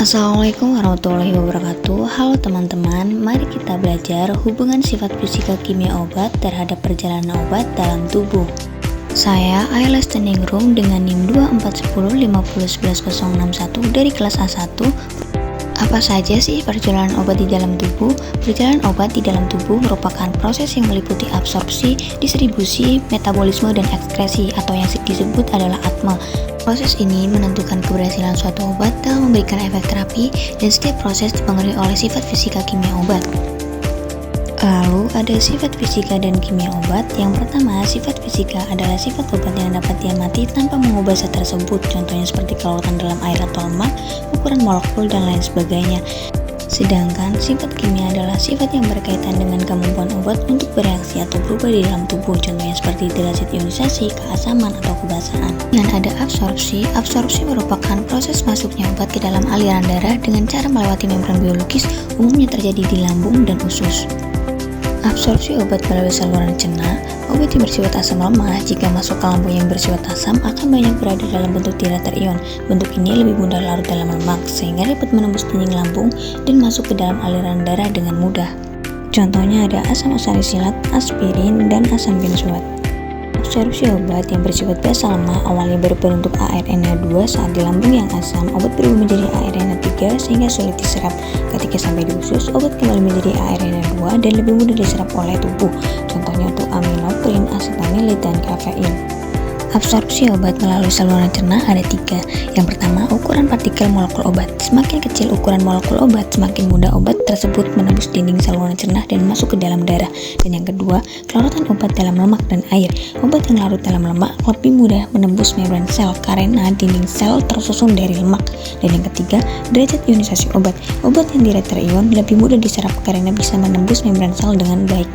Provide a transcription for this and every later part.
Assalamualaikum warahmatullahi wabarakatuh. Halo teman-teman, mari kita belajar hubungan sifat fisika kimia obat terhadap perjalanan obat dalam tubuh. Saya Ayla Standingrum dengan NIM 24105011061 dari kelas A1. Apa saja sih perjalanan obat di dalam tubuh? Perjalanan obat di dalam tubuh merupakan proses yang meliputi absorpsi, distribusi, metabolisme, dan ekskresi atau yang disebut adalah ATME. Proses ini menentukan keberhasilan suatu obat dalam memberikan efek terapi, dan setiap proses dipengaruhi oleh sifat fisika kimia obat. Lalu ada sifat fisika dan kimia obat. Yang pertama, sifat fisika adalah sifat obat yang dapat diamati tanpa mengubah zat tersebut, contohnya seperti kelarutan dalam air atau lemak, ukuran molekul, dan lain sebagainya. Sedangkan sifat kimia adalah sifat yang berkaitan dengan kemampuan obat untuk bereaksi atau berubah di dalam tubuh, contohnya seperti derajat ionisasi, keasaman, atau kebasaan. Dan ada absorpsi. Absorpsi merupakan proses masuknya obat ke dalam aliran darah dengan cara melewati membran biologis, umumnya terjadi di lambung dan usus. Absorpsi obat melalui saluran cerna. Obat yang bersifat asam lemah jika masuk ke lambung yang bersifat asam akan banyak berada dalam bentuk tidak terion. Bentuk ini lebih mudah larut dalam lemak sehingga dapat menembus dinding lambung dan masuk ke dalam aliran darah dengan mudah. Contohnya ada asam osalisilat, aspirin, dan asam benzoat. Absorpsi obat yang bersifat basa lemah awalnya berbentuk ARNH2 saat di lambung yang asam, obat berubah menjadi ARNH3 sehingga sulit diserap. Ketika sampai di usus, obat kembali menjadi ARNH2 dan lebih mudah diserap oleh tubuh. Contohnya untuk aminoprin, asetamilit, dan kafein. Absorpsi obat melalui saluran cerna ada 3. Yang pertama, ukuran partikel molekul obat. Semakin kecil ukuran molekul obat, semakin mudah obat tersebut menembus dinding saluran cerna dan masuk ke dalam darah. Dan yang kedua, kelarutan obat dalam lemak dan air. Obat yang larut dalam lemak lebih mudah menembus membran sel karena dinding sel tersusun dari lemak. Dan yang ketiga, derajat ionisasi obat. Obat yang tidak terion lebih mudah diserap karena bisa menembus membran sel dengan baik.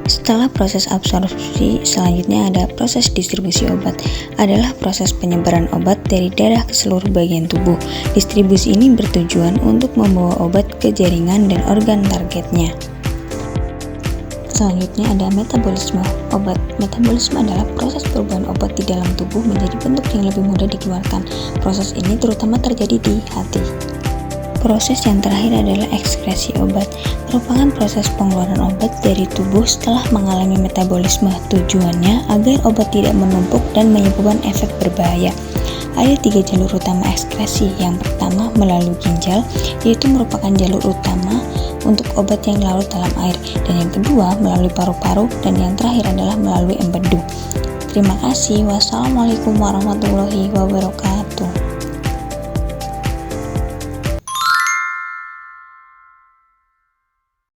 Setelah proses absorpsi, selanjutnya ada proses distribusi obat. Adalah proses penyebaran obat dari darah ke seluruh bagian tubuh. Distribusi ini bertujuan untuk membawa obat ke jaringan dan organ targetnya. Selanjutnya ada metabolisme obat. Metabolisme adalah proses perubahan obat di dalam tubuh menjadi bentuk yang lebih mudah dikeluarkan. Proses ini terutama terjadi di hati. Proses yang terakhir adalah ekskresi obat, merupakan proses pengeluaran obat dari tubuh setelah mengalami metabolisme. Tujuannya agar obat tidak menumpuk dan menyebabkan efek berbahaya. Ada 3 jalur utama ekskresi. Yang pertama melalui ginjal, yaitu merupakan jalur utama untuk obat yang larut dalam air. Dan yang kedua melalui paru-paru, dan yang terakhir adalah melalui empedu. Terima kasih. Wassalamualaikum warahmatullahi wabarakatuh.